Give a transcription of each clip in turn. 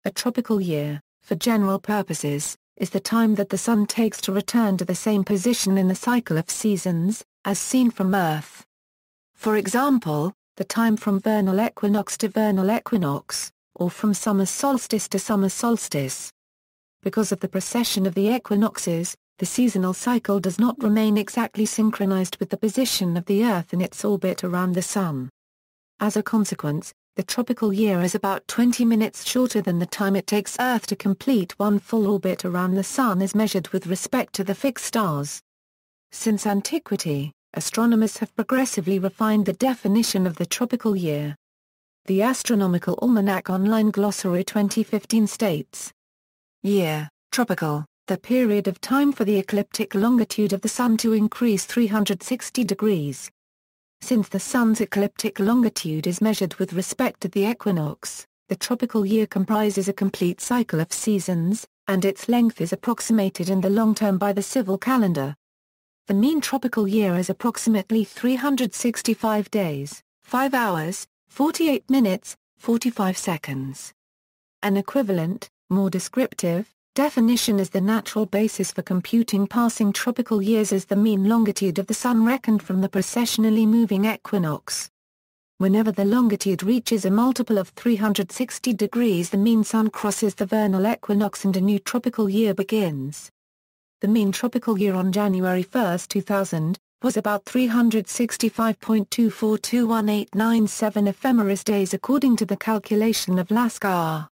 A tropical year, for general purposes, is the time that the Sun takes to return to the same position in the cycle of seasons, as seen from Earth. For example, the time from vernal equinox to vernal equinox, or from summer solstice to summer solstice. Because of the precession of the equinoxes, the seasonal cycle does not remain exactly synchronized with the position of the Earth in its orbit around the Sun. As a consequence, the tropical year is about 20 minutes shorter than the time it takes Earth to complete one full orbit around the Sun as measured with respect to the fixed stars. Since antiquity, astronomers have progressively refined the definition of the tropical year. The Astronomical Almanac Online Glossary 2015 states: Year, tropical, the period of time for the ecliptic longitude of the Sun to increase 360 degrees. Since the Sun's ecliptic longitude is measured with respect to the equinox, the tropical year comprises a complete cycle of seasons, and its length is approximated in the long term by the civil calendar. The mean tropical year is approximately 365 days, 5 hours, 48 minutes, 45 seconds. An equivalent, more descriptive, definition is the natural basis for computing passing tropical years as the mean longitude of the Sun reckoned from the precessionally moving equinox. Whenever the longitude reaches a multiple of 360 degrees, the mean Sun crosses the vernal equinox and a new tropical year begins. The mean tropical year on January 1, 2000, was about 365.242187 ephemeris days according to the calculation of Laskar.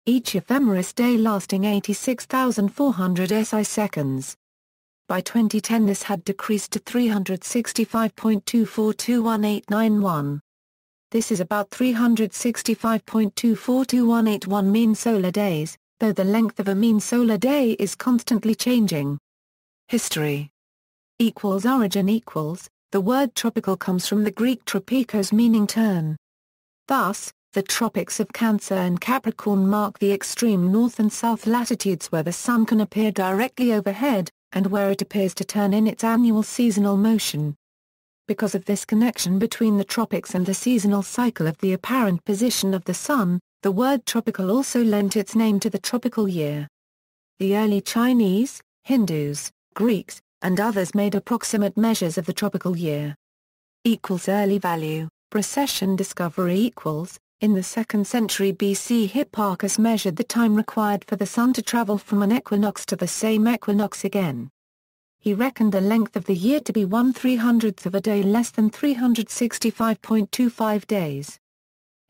Each ephemeris day lasting 86,400 SI seconds. By 2010 this had decreased to 365.242191. This is about 365.242181 mean solar days, though the length of a mean solar day is constantly changing. History. Origin equals, the word tropical comes from the Greek tropikos meaning turn. Thus, the tropics of Cancer and Capricorn mark the extreme north and south latitudes where the Sun can appear directly overhead, and where it appears to turn in its annual seasonal motion. Because of this connection between the tropics and the seasonal cycle of the apparent position of the Sun, the word tropical also lent its name to the tropical year. The early Chinese, Hindus, Greeks, and others made approximate measures of the tropical year. Early value, precession discovery equals. In the 2nd century BC, Hipparchus measured the time required for the Sun to travel from an equinox to the same equinox again. He reckoned the length of the year to be 1/300th of a day less than 365.25 days.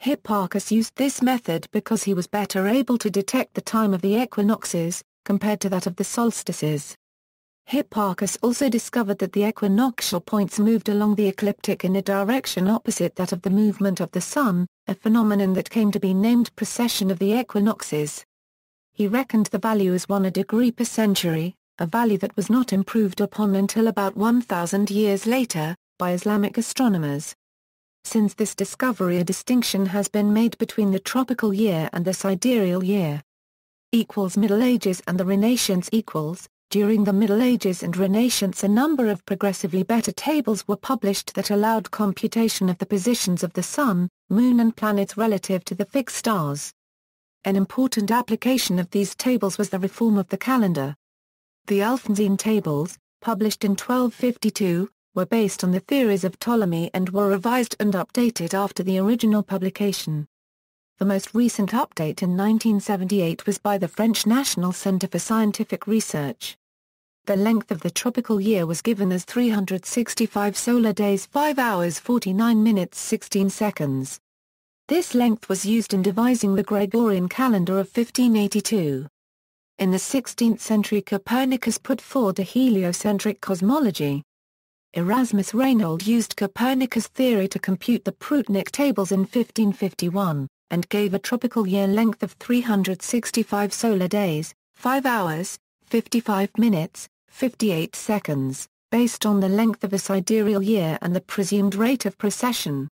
Hipparchus used this method because he was better able to detect the time of the equinoxes, compared to that of the solstices. Hipparchus also discovered that the equinoctial points moved along the ecliptic in a direction opposite that of the movement of the Sun, a phenomenon that came to be named precession of the equinoxes. He reckoned the value as 1 degree per century, a value that was not improved upon until about 1,000 years later, by Islamic astronomers. Since this discovery, a distinction has been made between the tropical year and the sidereal year. Middle Ages and the Renaissance equals. During the Middle Ages and Renaissance, a number of progressively better tables were published that allowed computation of the positions of the Sun, Moon and planets relative to the fixed stars. An important application of these tables was the reform of the calendar. The Alphonsine Tables, published in 1252, were based on the theories of Ptolemy and were revised and updated after the original publication. The most recent update in 1978 was by the French National Centre for Scientific Research. The length of the tropical year was given as 365 solar days, 5 hours 49 minutes 16 seconds. This length was used in devising the Gregorian Calendar of 1582. In the 16th century, Copernicus put forward a heliocentric cosmology. Erasmus Reinhold used Copernicus' theory to compute the Prutnik tables in 1551. And gave a tropical year length of 365 solar days, 5 hours, 55 minutes, 58 seconds, based on the length of a sidereal year and the presumed rate of precession.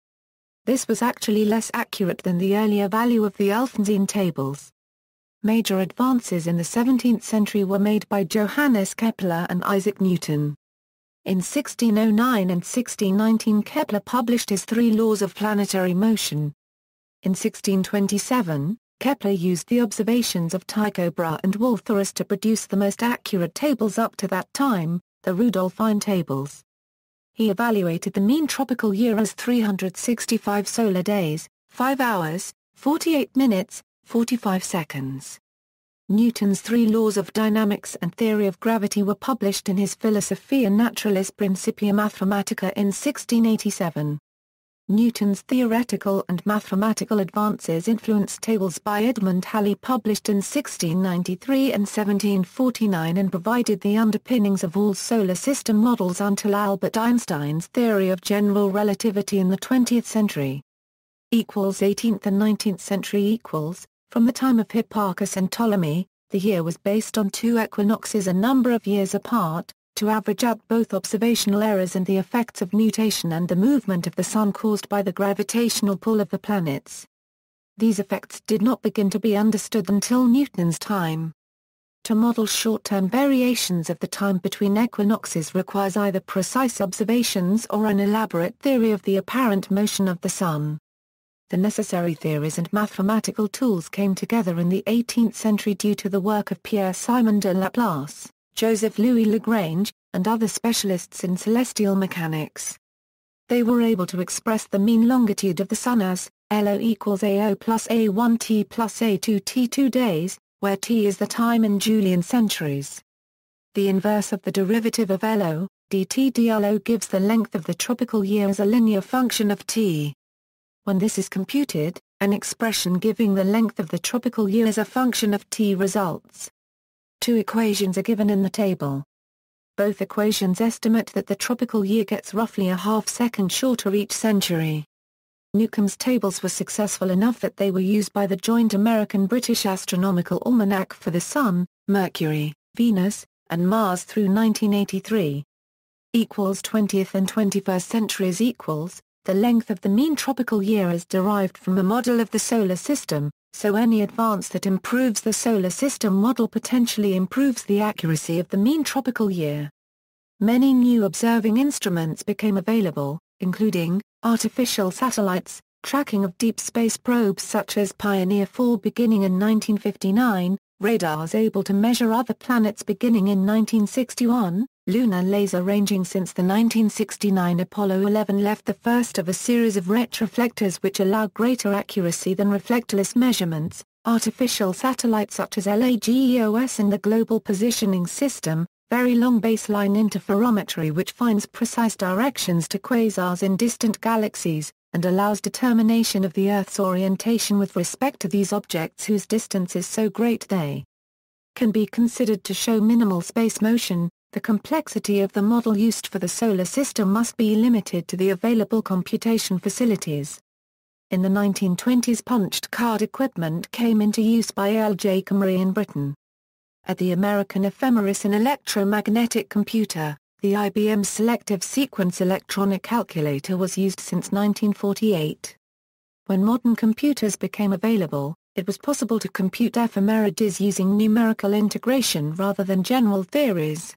This was actually less accurate than the earlier value of the Alphonsine Tables. Major advances in the 17th century were made by Johannes Kepler and Isaac Newton. In 1609 and 1619 Kepler published his 3 laws of planetary motion. In 1627, Kepler used the observations of Tycho Brahe and Waltherus to produce the most accurate tables up to that time, the Rudolphine Tables. He evaluated the mean tropical year as 365 solar days, 5 hours, 48 minutes, 45 seconds. Newton's three laws of dynamics and theory of gravity were published in his Philosophiae Naturalis Principia Mathematica in 1687. Newton's theoretical and mathematical advances influenced tables by Edmund Halley published in 1693 and 1749 and provided the underpinnings of all solar system models until Albert Einstein's theory of general relativity in the 20th century. 18th and 19th century From the time of Hipparchus and Ptolemy, the year was based on two equinoxes a number of years apart, to average out both observational errors and the effects of nutation and the movement of the Sun caused by the gravitational pull of the planets. These effects did not begin to be understood until Newton's time. To model short-term variations of the time between equinoxes requires either precise observations or an elaborate theory of the apparent motion of the Sun. The necessary theories and mathematical tools came together in the 18th century due to the work of Pierre-Simon de Laplace, Joseph-Louis Lagrange, and other specialists in celestial mechanics. They were able to express the mean longitude of the Sun as LO equals AO plus A1T plus A2T 2 days, where T is the time in Julian centuries. The inverse of the derivative of LO, dt dLO gives the length of the tropical year as a linear function of T. When this is computed, an expression giving the length of the tropical year as a function of T results. Two equations are given in the table. Both equations estimate that the tropical year gets roughly a half-second shorter each century. Newcomb's tables were successful enough that they were used by the joint American-British Astronomical Almanac for the Sun, Mercury, Venus, and Mars through 1983. 20th and 21st centuries the length of the mean tropical year is derived from a model of the Solar System, so any advance that improves the Solar System model potentially improves the accuracy of the mean tropical year. Many new observing instruments became available, including artificial satellites, tracking of deep space probes such as Pioneer 4 beginning in 1959, radars able to measure other planets beginning in 1961, lunar laser ranging since the 1969 Apollo 11 left the first of a series of retroflectors which allow greater accuracy than reflectorless measurements, artificial satellites such as LAGEOS and the Global Positioning System, very long baseline interferometry which finds precise directions to quasars in distant galaxies, and allows determination of the Earth's orientation with respect to these objects whose distance is so great they can be considered to show minimal space motion. The complexity of the model used for the Solar System must be limited to the available computation facilities. In the 1920s punched card equipment came into use by L.J. Comrie in Britain. At the American Ephemeris an electromagnetic computer, the IBM Selective Sequence Electronic Calculator was used since 1948. When modern computers became available, it was possible to compute ephemerides using numerical integration rather than general theories.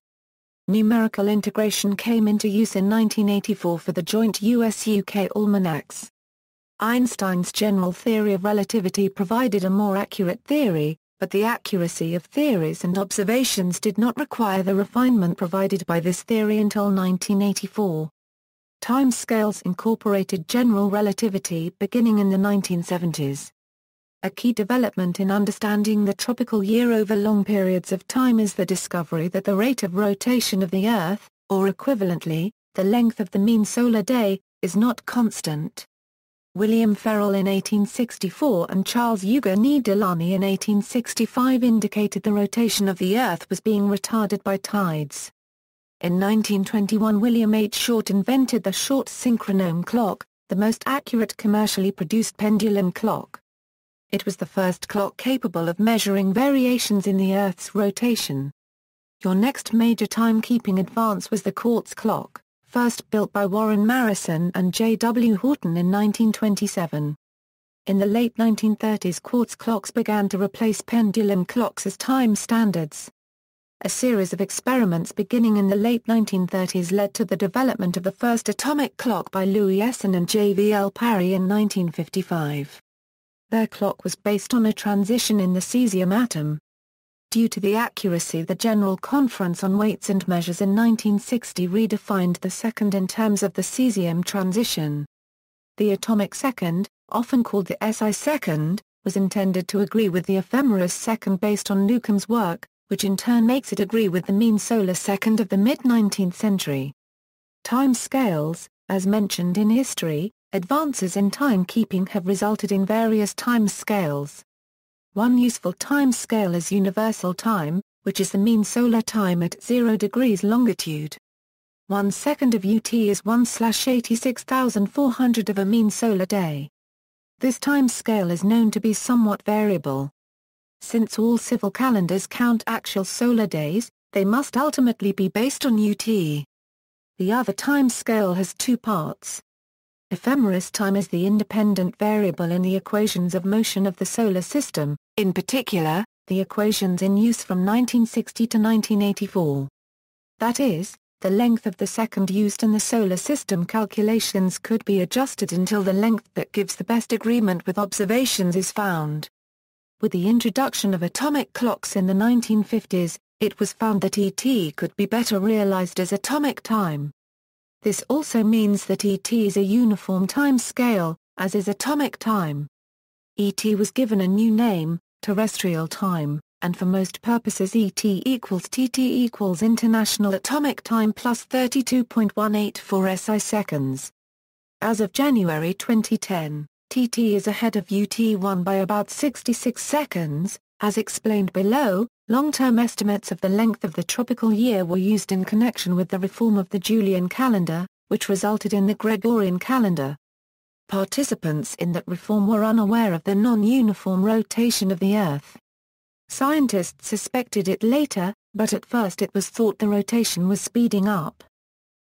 Numerical integration came into use in 1984 for the joint US-UK almanacs. Einstein's general theory of relativity provided a more accurate theory, but the accuracy of theories and observations did not require the refinement provided by this theory until 1984. Timescales incorporated general relativity beginning in the 1970s. A key development in understanding the tropical year over long periods of time is the discovery that the rate of rotation of the Earth, or equivalently, the length of the mean solar day, is not constant. William Ferrel in 1864 and Charles Eugène Delaunay in 1865 indicated the rotation of the Earth was being retarded by tides. In 1921 William H. Short invented the Short synchrotron clock, the most accurate commercially produced pendulum clock. It was the first clock capable of measuring variations in the Earth's rotation. Your next major timekeeping advance was the Quartz Clock, first built by Warren Marrison and J. W. Horton in 1927. In the late 1930s quartz clocks began to replace pendulum clocks as time standards. A series of experiments beginning in the late 1930s led to the development of the first atomic clock by Louis Esson and J. V. L. Parry in 1955. Their clock was based on a transition in the cesium atom. Due to the accuracy, the General Conference on Weights and Measures in 1960 redefined the second in terms of the cesium transition. The atomic second, often called the SI second, was intended to agree with the ephemeris second based on Newcomb's work, which in turn makes it agree with the mean solar second of the mid-19th century. Time scales, as mentioned in history, advances in timekeeping have resulted in various time scales. One useful time scale is universal time, which is the mean solar time at 0 degrees longitude. 1 second of UT is 1/86,400 of a mean solar day. This time scale is known to be somewhat variable. Since all civil calendars count actual solar days, they must ultimately be based on UT. The other time scale has two parts. Ephemeris time is the independent variable in the equations of motion of the solar system, in particular, the equations in use from 1960 to 1984. That is, the length of the second used in the solar system calculations could be adjusted until the length that gives the best agreement with observations is found. With the introduction of atomic clocks in the 1950s, it was found that ET could be better realized as atomic time. This also means that ET is a uniform time scale, as is atomic time. ET was given a new name, terrestrial time, and for most purposes ET equals TT equals International Atomic Time plus 32.184 SI seconds. As of January 2010, TT is ahead of UT1 by about 66 seconds. As explained below, long-term estimates of the length of the tropical year were used in connection with the reform of the Julian calendar, which resulted in the Gregorian calendar. Participants in that reform were unaware of the non-uniform rotation of the Earth. Scientists suspected it later, but at first it was thought the rotation was speeding up.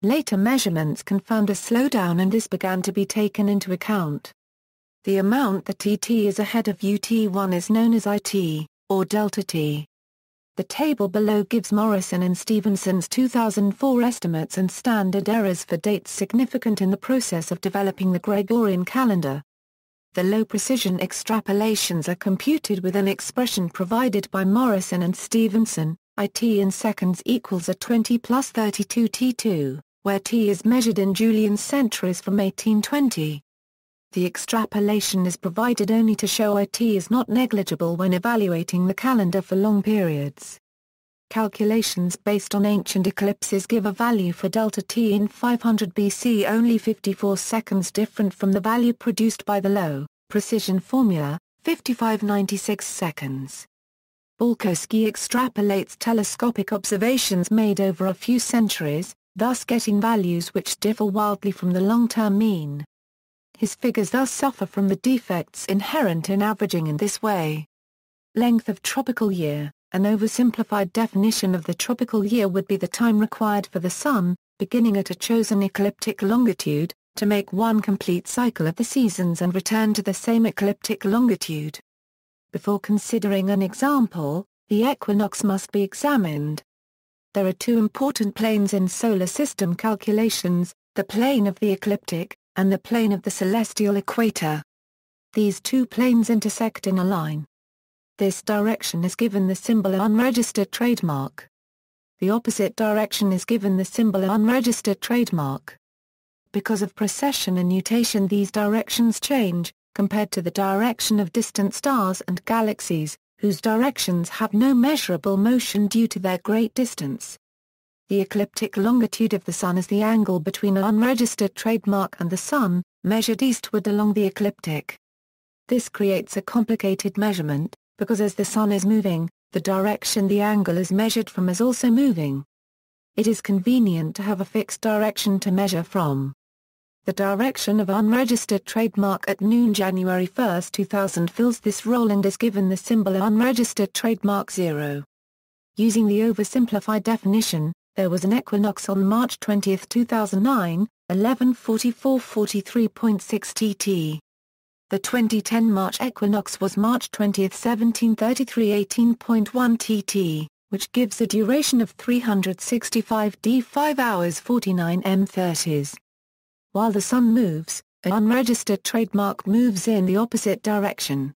Later measurements confirmed a slowdown and this began to be taken into account. The amount that TT is ahead of UT1 is known as IT, or delta T. The table below gives Morrison and Stephenson's 2004 estimates and standard errors for dates significant in the process of developing the Gregorian calendar. The low-precision extrapolations are computed with an expression provided by Morrison and Stephenson, IT in seconds equals a 20 plus 32 T2, where T is measured in Julian centuries from 1820. The extrapolation is provided only to show IT is not negligible when evaluating the calendar for long periods. Calculations based on ancient eclipses give a value for delta T in 500 BC only 54 seconds different from the value produced by the low precision formula, 5596 seconds. Balkowski extrapolates telescopic observations made over a few centuries, thus getting values which differ wildly from the long-term mean. His figures thus suffer from the defects inherent in averaging in this way. Length of tropical year. An oversimplified definition of the tropical year would be the time required for the Sun, beginning at a chosen ecliptic longitude, to make one complete cycle of the seasons and return to the same ecliptic longitude. Before considering an example, the equinox must be examined. There are two important planes in solar system calculations, the plane of the ecliptic, and the plane of the celestial equator. These two planes intersect in a line. This direction is given the symbol unregistered trademark. The opposite direction is given the symbol unregistered trademark. Because of precession and nutation, these directions change, compared to the direction of distant stars and galaxies, whose directions have no measurable motion due to their great distance. The ecliptic longitude of the Sun is the angle between an unregistered trademark and the Sun, measured eastward along the ecliptic. This creates a complicated measurement, because as the Sun is moving, the direction the angle is measured from is also moving. It is convenient to have a fixed direction to measure from. The direction of unregistered trademark at noon January 1, 2000 fills this role and is given the symbol unregistered trademark 0. Using the oversimplified definition, there was an equinox on March 20, 2009, 11:44:43.6 TT. The 2010 March equinox was March 20, 1733 18.1 TT, which gives a duration of 365 d 5 hours 49 m 30s. While the Sun moves, An unregistered trademark moves in the opposite direction.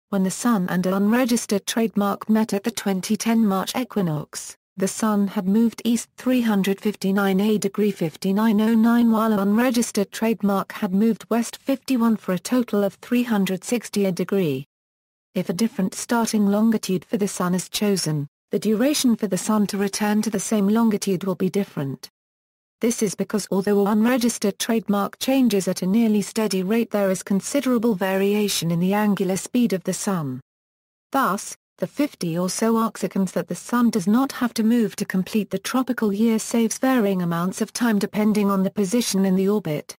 When the Sun and an unregistered trademark met at the 2010 March Equinox, the Sun had moved east 359°5909 while an unregistered trademark had moved west 51 for a total of 360°. If a different starting longitude for the Sun is chosen, the duration for the Sun to return to the same longitude will be different. This is because although unregistered trademark changes at a nearly steady rate, there is considerable variation in the angular speed of the Sun. Thus, the 50 or so arcseconds that the Sun does not have to move to complete the tropical year saves varying amounts of time depending on the position in the orbit.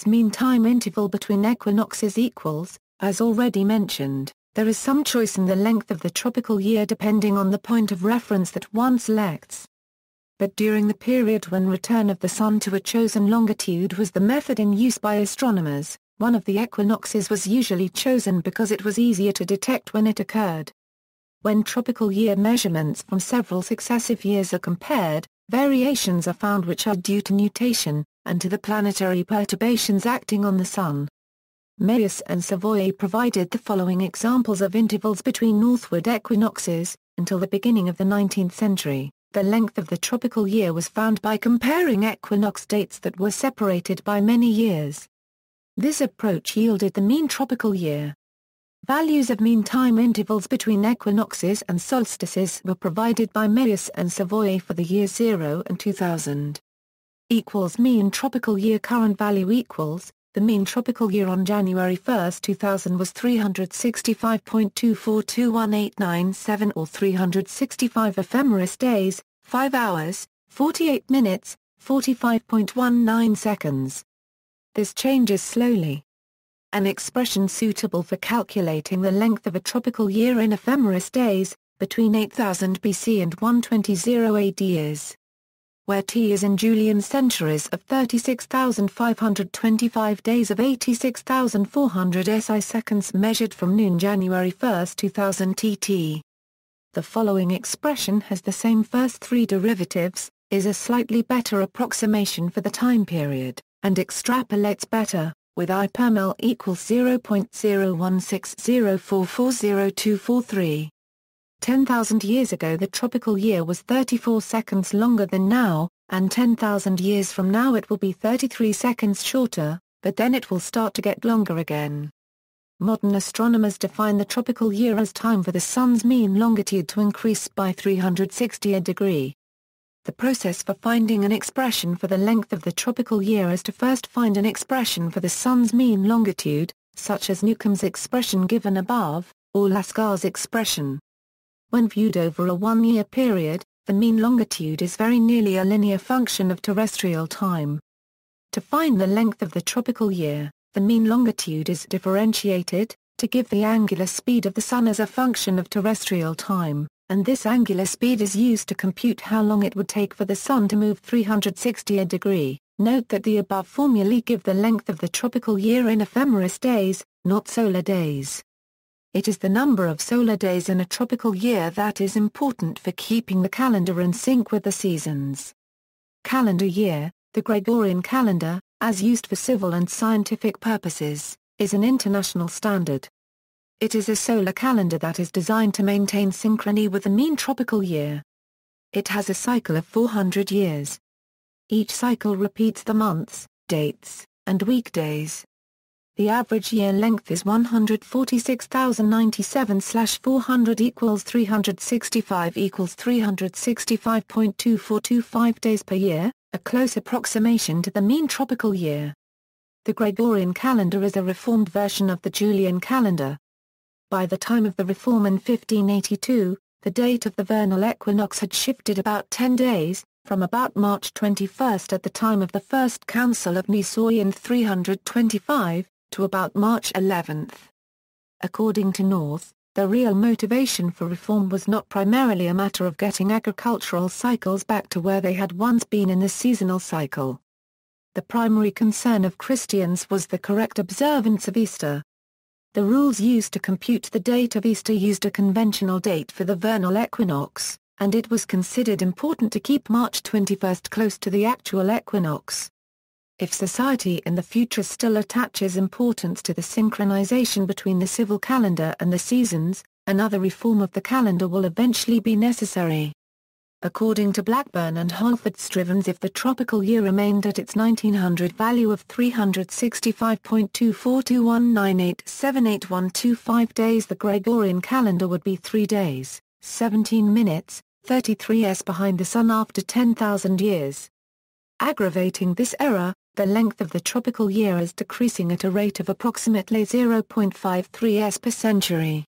Mean time interval between equinoxes equals, as already mentioned, there is some choice in the length of the tropical year depending on the point of reference that one selects. But during the period when return of the Sun to a chosen longitude was the method in use by astronomers, one of the equinoxes was usually chosen because it was easier to detect when it occurred. When tropical year measurements from several successive years are compared, variations are found which are due to nutation, and to the planetary perturbations acting on the Sun. Mayus and Savoy provided the following examples of intervals between northward equinoxes. Until the beginning of the 19th century, the length of the tropical year was found by comparing equinox dates that were separated by many years. This approach yielded the mean tropical year. Values of mean time intervals between equinoxes and solstices were provided by Mayus and Savoy for the years 0 and 2000. Mean tropical year current value equals, the mean tropical year on January 1, 2000 was 365.2421897 or 365 ephemeris days, 5 hours, 48 minutes, 45.19 seconds. This changes slowly. An expression suitable for calculating the length of a tropical year in ephemeris days, between 8000 BC and 120 AD is, where T is in Julian centuries of 36,525 days of 86,400 SI seconds measured from noon January 1, 2000 TT. The following expression has the same first three derivatives, is a slightly better approximation for the time period, and extrapolates better, with I per mil equals 0.0160440243. 10,000 years ago the tropical year was 34 seconds longer than now, and 10,000 years from now it will be 33 seconds shorter, but then it will start to get longer again. Modern astronomers define the tropical year as time for the Sun's mean longitude to increase by 360°. The process for finding an expression for the length of the tropical year is to first find an expression for the Sun's mean longitude, such as Newcomb's expression given above, or Lascar's expression. When viewed over a one-year period, the mean longitude is very nearly a linear function of terrestrial time. To find the length of the tropical year, the mean longitude is differentiated, to give the angular speed of the Sun as a function of terrestrial time, and this angular speed is used to compute how long it would take for the Sun to move 360°. Note that the above formulae give the length of the tropical year in ephemeris days, not solar days. It is the number of solar days in a tropical year that is important for keeping the calendar in sync with the seasons. Calendar year, the Gregorian calendar, as used for civil and scientific purposes, is an international standard. It is a solar calendar that is designed to maintain synchrony with the mean tropical year. It has a cycle of 400 years. Each cycle repeats the months, dates, and weekdays. The average year length is 146,097/400 equals 365 equals 365.2425 days per year, a close approximation to the mean tropical year. The Gregorian calendar is a reformed version of the Julian calendar. By the time of the reform in 1582, the date of the vernal equinox had shifted about 10 days, from about March 21 at the time of the First Council of Nicaea in 325, to about March 11. According to North, the real motivation for reform was not primarily a matter of getting agricultural cycles back to where they had once been in the seasonal cycle. The primary concern of Christians was the correct observance of Easter. The rules used to compute the date of Easter used a conventional date for the vernal equinox, and it was considered important to keep March 21 close to the actual equinox. If society in the future still attaches importance to the synchronization between the civil calendar and the seasons, another reform of the calendar will eventually be necessary. According to Blackburn and Halford-Strivens, if the tropical year remained at its 1900 value of 365.2421987812 days, the Gregorian calendar would be 3 days, 17 minutes, 33s behind the Sun after 10,000 years. Aggravating this error, the length of the tropical year is decreasing at a rate of approximately 0.53s per century.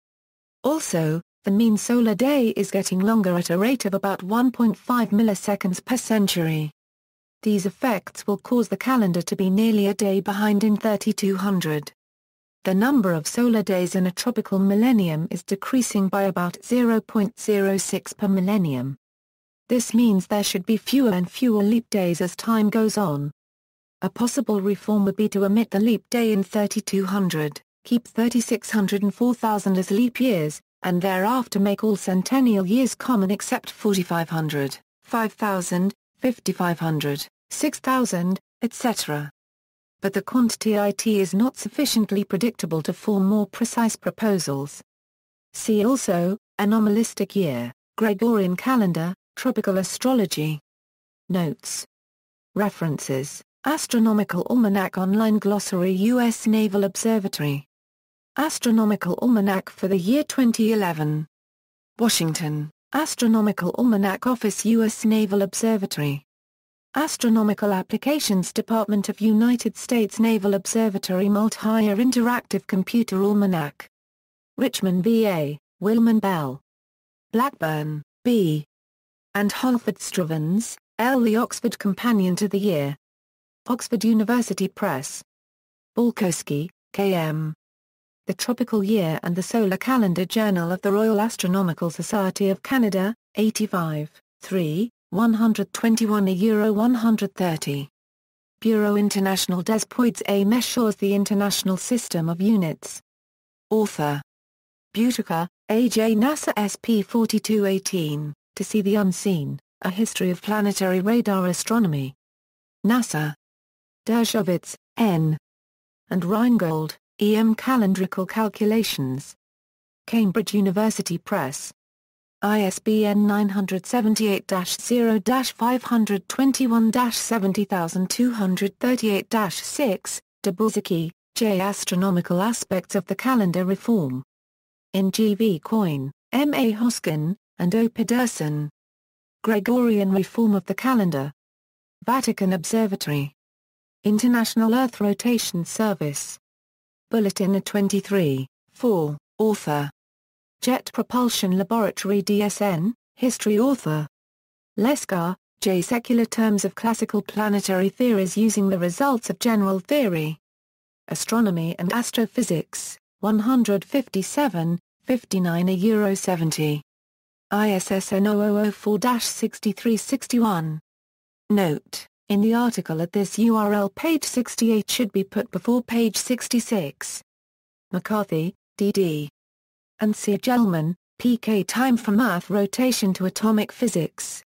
Also, the mean solar day is getting longer at a rate of about 1.5 milliseconds per century. These effects will cause the calendar to be nearly a day behind in 3200. The number of solar days in a tropical millennium is decreasing by about 0.06 per millennium. This means there should be fewer and fewer leap days as time goes on. A possible reform would be to omit the leap day in 3200, keep 3600 and 4000 as leap years, and thereafter make all centennial years common except 4500, 5000, 5500, 6000, etc. But the quantity it is not sufficiently predictable to form more precise proposals. See also, anomalistic year, Gregorian calendar, tropical astrology. Notes. References: Astronomical Almanac Online Glossary, U.S. Naval Observatory. Astronomical Almanac for the year 2011. Washington, Astronomical Almanac Office, U.S. Naval Observatory. Astronomical Applications Department of United States Naval Observatory Multi-Year Interactive Computer Almanac. Richmond, VA, Wilman Bell. Blackburn, B. and Halford-Strivens, L. The Oxford Companion to the Year. Oxford University Press. Balkowski, K.M. The Tropical Year and the Solar Calendar, Journal of the Royal Astronomical Society of Canada, 85, 3, 121 euro 130. Bureau International des Poids et Mesures, the International System of Units. Author: Buttiker, A.J. NASA SP 4218, To See the Unseen, A History of Planetary Radar Astronomy. NASA. Dershowitz, N. and Reingold, E.M. Calendrical Calculations. Cambridge University Press. ISBN 978-0-521-70238-6, Dubulsky, J. Astronomical Aspects of the Calendar Reform. In G. V. Coyne, M. A. Hoskin, and O. Pedersen. Gregorian Reform of the Calendar. Vatican Observatory. International Earth Rotation Service. Bulletin 23, 4, Author: Jet Propulsion Laboratory DSN, History Author: Lesker, J. Secular Terms of Classical Planetary Theories Using the Results of General Theory. Astronomy and Astrophysics, 157, 59 euro 70. ISSN 0004-6361. Note: in the article at this URL, page 68 should be put before page 66. McCarthy, D.D. and Gelman, P.K. Time from Earth Rotation to Atomic Physics.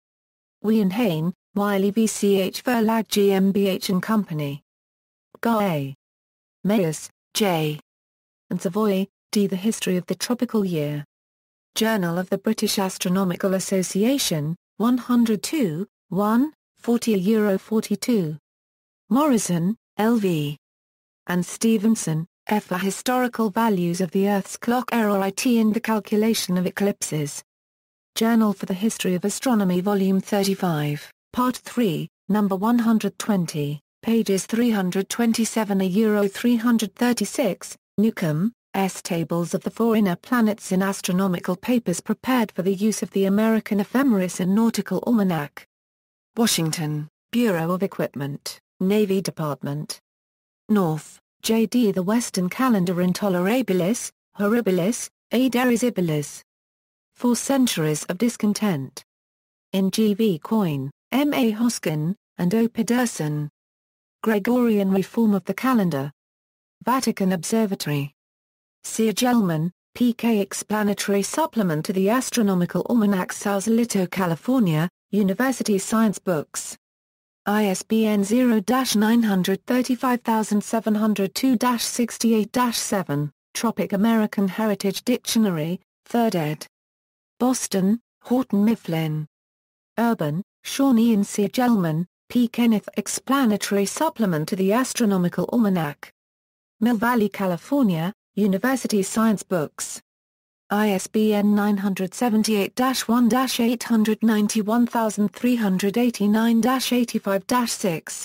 Wienhain, Wiley VCH Verlag GmbH and Company. Gae. Mayers, J. and Savoy, D. The History of the Tropical Year. Journal of the British Astronomical Association, 102, 1, 40 euro 42. Morrison, L.V. and Stevenson, F. for Historical Values of the Earth's Clock Error IT in the Calculation of Eclipses. Journal for the History of Astronomy Volume 35, Part 3, Number 120, pages 327 euro 336, Newcomb, S. Tables of the Four Inner Planets in Astronomical Papers prepared for the use of the American Ephemeris and Nautical Almanac. Washington, Bureau of Equipment, Navy Department. North, J.D. The Western Calendar Intolerabilis, Horribilis, Ad Irresistibilis. 4 Centuries of Discontent. In G. V. Coyne, M. A. Hoskin, and O. Pedersen. Gregorian Reform of the Calendar. Vatican Observatory. C. Gelman, P.K. Explanatory Supplement to the Astronomical Almanac, Sausalito, California, University Science Books. ISBN 0-935702-68-7, Tropic American Heritage Dictionary, 3rd ed. Boston, Houghton Mifflin. Urban, Sean Ian C. Gelman, P. Kenneth. Explanatory Supplement to the Astronomical Almanac. Mill Valley, California, University Science Books. ISBN 978-1-891389-85-6.